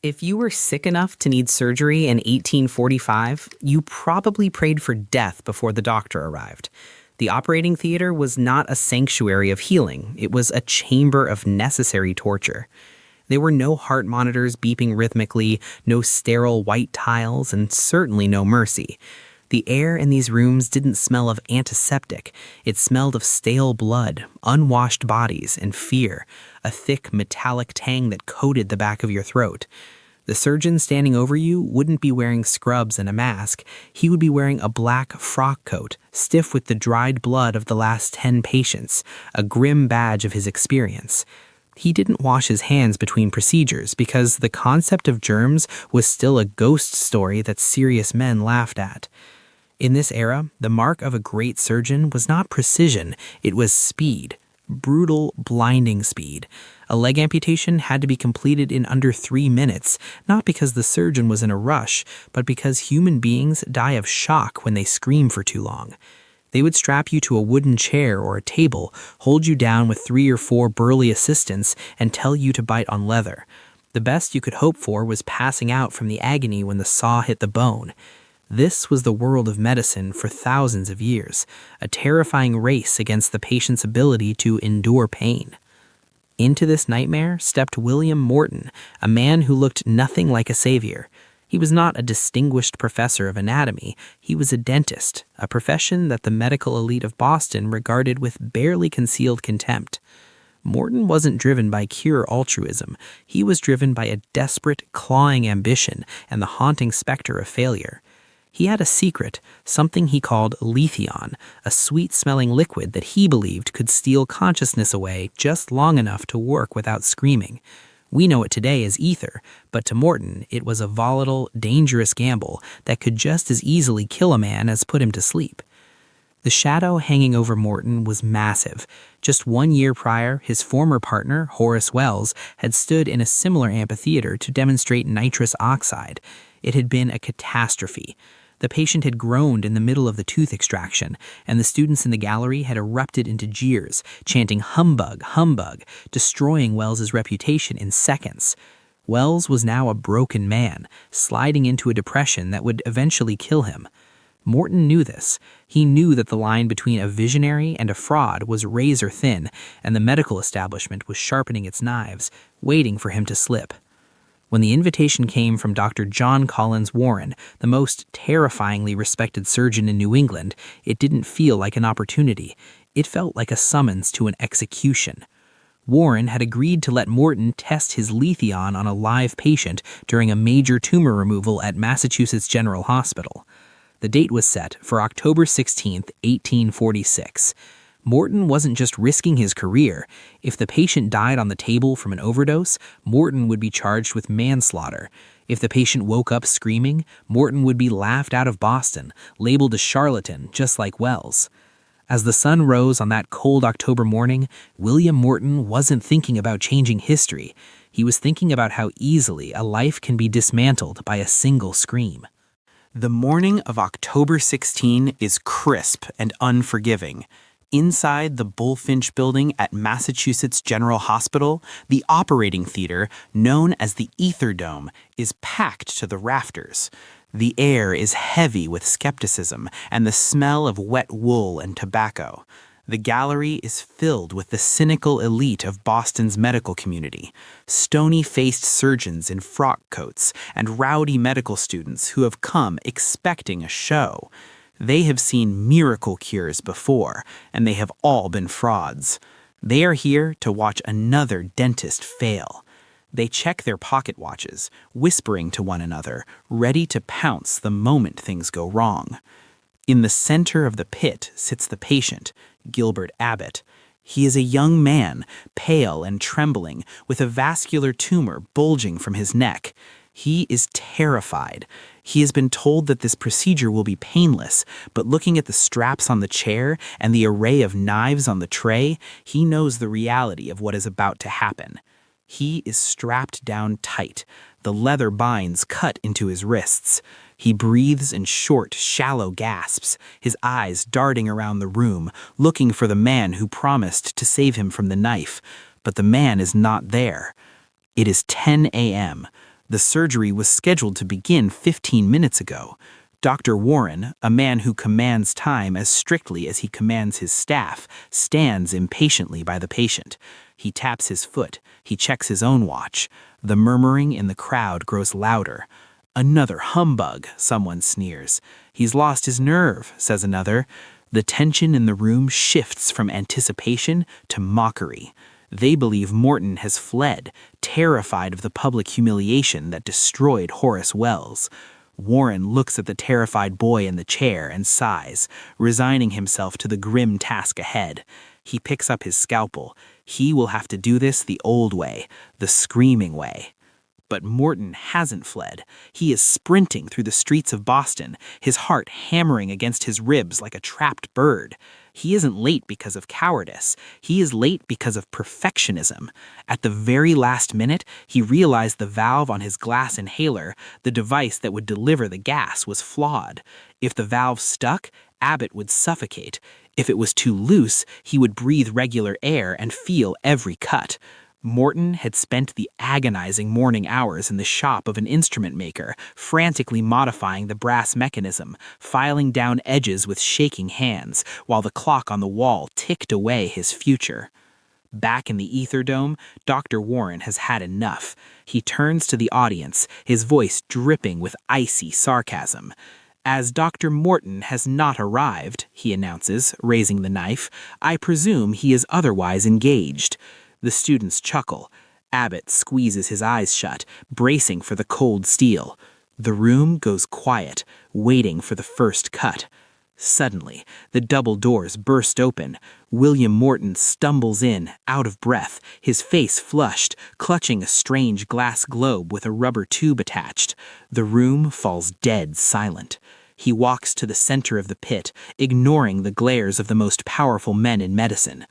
If you were sick enough to need surgery in 1845, you probably prayed for death before the doctor arrived. The operating theater was not a sanctuary of healing, it was a chamber of necessary torture. There were no heart monitors beeping rhythmically, no sterile white tiles, and certainly no mercy. The air in these rooms didn't smell of antiseptic. It smelled of stale blood, unwashed bodies, and fear, a thick metallic tang that coated the back of your throat. The surgeon standing over you wouldn't be wearing scrubs and a mask. He would be wearing a black frock coat, stiff with the dried blood of the last 10 patients, a grim badge of his experience. He didn't wash his hands between procedures because the concept of germs was still a ghost story that serious men laughed at. In this era, the mark of a great surgeon was not precision, it was speed. Brutal, blinding speed. A leg amputation had to be completed in under 3 minutes, not because the surgeon was in a rush, but because human beings die of shock when they scream for too long. They would strap you to a wooden chair or a table, hold you down with 3 or 4 burly assistants, and tell you to bite on leather. The best you could hope for was passing out from the agony when the saw hit the bone. This was the world of medicine for thousands of years, a terrifying race against the patient's ability to endure pain. Into this nightmare stepped William Morton, a man who looked nothing like a savior. He was not a distinguished professor of anatomy, he was a dentist, a profession that the medical elite of Boston regarded with barely concealed contempt. Morton wasn't driven by pure altruism, he was driven by a desperate, clawing ambition and the haunting specter of failure. He had a secret, something he called letheon, a sweet-smelling liquid that he believed could steal consciousness away just long enough to work without screaming. We know it today as ether, but to Morton, it was a volatile, dangerous gamble that could just as easily kill a man as put him to sleep. The shadow hanging over Morton was massive. Just 1 year prior, his former partner, Horace Wells, had stood in a similar amphitheater to demonstrate nitrous oxide. It had been a catastrophe. The patient had groaned in the middle of the tooth extraction, and the students in the gallery had erupted into jeers, chanting "humbug, humbug," destroying Wells's reputation in seconds. Wells was now a broken man, sliding into a depression that would eventually kill him. Morton knew this. He knew that the line between a visionary and a fraud was razor thin, and the medical establishment was sharpening its knives, waiting for him to slip. When the invitation came from Dr. John Collins Warren, the most terrifyingly respected surgeon in New England, it didn't feel like an opportunity. It felt like a summons to an execution. Warren had agreed to let Morton test his letheon on a live patient during a major tumor removal at Massachusetts General Hospital. The date was set for October 16, 1846. Morton wasn't just risking his career. If the patient died on the table from an overdose, Morton would be charged with manslaughter. If the patient woke up screaming, Morton would be laughed out of Boston, labeled a charlatan just like Wells. As the sun rose on that cold October morning, William Morton wasn't thinking about changing history. He was thinking about how easily a life can be dismantled by a single scream. The morning of October 16 is crisp and unforgiving. Inside the Bullfinch building at Massachusetts General Hospital, the operating theater, known as the Ether Dome, is packed to the rafters. The air is heavy with skepticism and the smell of wet wool and tobacco. The gallery is filled with the cynical elite of Boston's medical community, stony-faced surgeons in frock coats and rowdy medical students who have come expecting a show. They have seen miracle cures before, and they have all been frauds. They are here to watch another dentist fail. They check their pocket watches, whispering to one another, ready to pounce the moment things go wrong. In the center of the pit sits the patient, Gilbert Abbott. He is a young man, pale and trembling, with a vascular tumor bulging from his neck. He is terrified. He has been told that this procedure will be painless, but looking at the straps on the chair and the array of knives on the tray, he knows the reality of what is about to happen. He is strapped down tight, the leather binds cut into his wrists. He breathes in short, shallow gasps, his eyes darting around the room, looking for the man who promised to save him from the knife. But the man is not there. It is 10 a.m. The surgery was scheduled to begin 15 minutes ago. Dr. Warren, a man who commands time as strictly as he commands his staff, stands impatiently by the patient. He taps his foot. He checks his own watch. The murmuring in the crowd grows louder. "Another humbug," someone sneers. "He's lost his nerve," says another. The tension in the room shifts from anticipation to mockery. They believe Morton has fled, terrified of the public humiliation that destroyed Horace Wells. Warren looks at the terrified boy in the chair and sighs, resigning himself to the grim task ahead. He picks up his scalpel. He will have to do this the old way, the screaming way. But Morton hasn't fled. He is sprinting through the streets of Boston, his heart hammering against his ribs like a trapped bird. He isn't late because of cowardice. He is late because of perfectionism. At the very last minute, he realized the valve on his glass inhaler, the device that would deliver the gas, was flawed. If the valve stuck, Abbott would suffocate. If it was too loose, he would breathe regular air and feel every cut. Morton had spent the agonizing morning hours in the shop of an instrument maker, frantically modifying the brass mechanism, filing down edges with shaking hands, while the clock on the wall ticked away his future. Back in the ether dome, Dr. Warren has had enough. He turns to the audience, his voice dripping with icy sarcasm. "As Dr. Morton has not arrived," he announces, raising the knife, "I presume he is otherwise engaged." The students chuckle. Abbott squeezes his eyes shut, bracing for the cold steel. The room goes quiet, waiting for the first cut. Suddenly, the double doors burst open. William Morton stumbles in, out of breath, his face flushed, clutching a strange glass globe with a rubber tube attached. The room falls dead silent. He walks to the center of the pit, ignoring the glares of the most powerful men in medicine.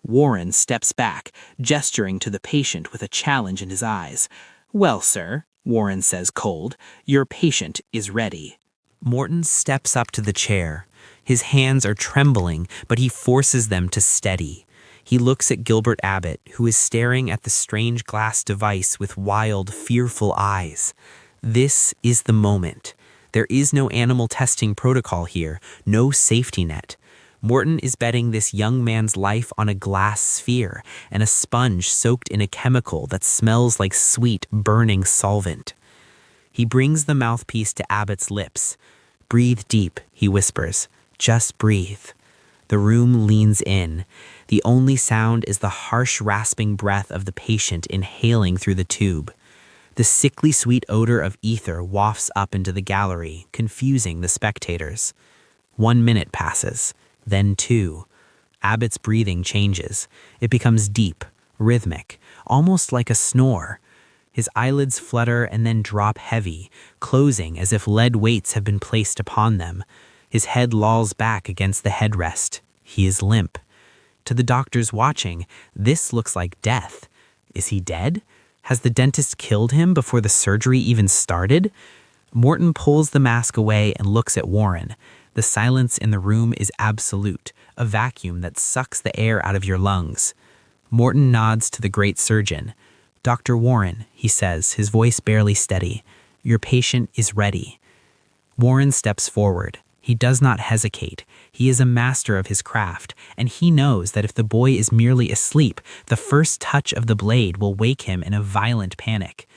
Warren steps back, gesturing to the patient with a challenge in his eyes. "Well, sir," Warren says cold, "your patient is ready." Morton steps up to the chair. His hands are trembling, but he forces them to steady. He looks at Gilbert Abbott, who is staring at the strange glass device with wild, fearful eyes. This is the moment. There is no animal testing protocol here, no safety net. Morton is betting this young man's life on a glass sphere and a sponge soaked in a chemical that smells like sweet, burning solvent. He brings the mouthpiece to Abbott's lips. "Breathe deep," he whispers. "Just breathe." The room leans in. The only sound is the harsh, rasping breath of the patient inhaling through the tube. The sickly sweet odor of ether wafts up into the gallery, confusing the spectators. 1 minute passes. Then 2. Abbott's breathing changes. It becomes deep, rhythmic, almost like a snore. His eyelids flutter and then drop heavy, closing as if lead weights have been placed upon them. His head lolls back against the headrest. He is limp. To the doctors watching, this looks like death. Is he dead? Has the dentist killed him before the surgery even started? Morton pulls the mask away and looks at Warren. The silence in the room is absolute, a vacuum that sucks the air out of your lungs. Morton nods to the great surgeon. "Dr. Warren," he says, his voice barely steady, "your patient is ready." Warren steps forward. He does not hesitate. He is a master of his craft, and he knows that if the boy is merely asleep, the first touch of the blade will wake him in a violent panic.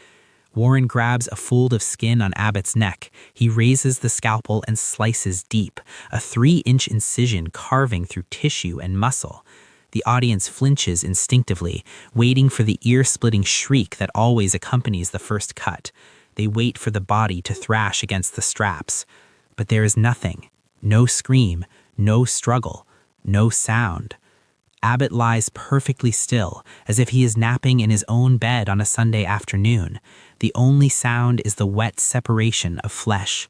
Warren grabs a fold of skin on Abbott's neck. He raises the scalpel and slices deep, a 3-inch incision carving through tissue and muscle. The audience flinches instinctively, waiting for the ear-splitting shriek that always accompanies the first cut. They wait for the body to thrash against the straps. But there is nothing. No scream, no struggle, no sound. Abbott lies perfectly still, as if he is napping in his own bed on a Sunday afternoon. The only sound is the wet separation of flesh.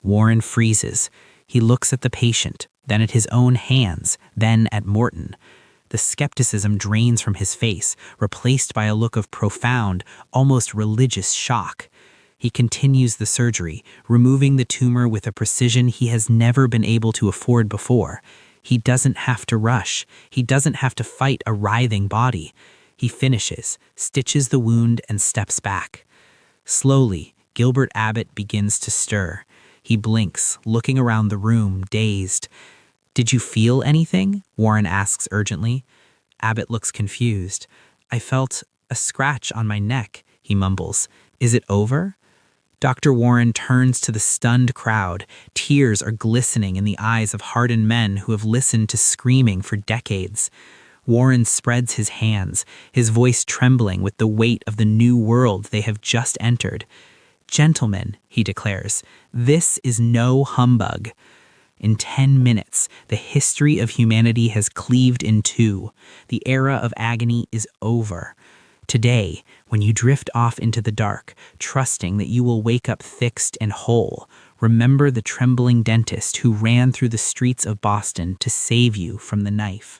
Warren freezes. He looks at the patient, then at his own hands, then at Morton. The skepticism drains from his face, replaced by a look of profound, almost religious shock. He continues the surgery, removing the tumor with a precision he has never been able to afford before. He doesn't have to rush. He doesn't have to fight a writhing body. He finishes, stitches the wound, and steps back. Slowly, Gilbert Abbott begins to stir. He blinks, looking around the room, dazed. "Did you feel anything?" Warren asks urgently. Abbott looks confused. "I felt a scratch on my neck," he mumbles. "Is it over?" Dr. Warren turns to the stunned crowd. Tears are glistening in the eyes of hardened men who have listened to screaming for decades. Warren spreads his hands, his voice trembling with the weight of the new world they have just entered. "Gentlemen," he declares, "this is no humbug." In 10 minutes, the history of humanity has cleaved in two. The era of agony is over. Today, when you drift off into the dark, trusting that you will wake up fixed and whole, remember the trembling dentist who ran through the streets of Boston to save you from the knife.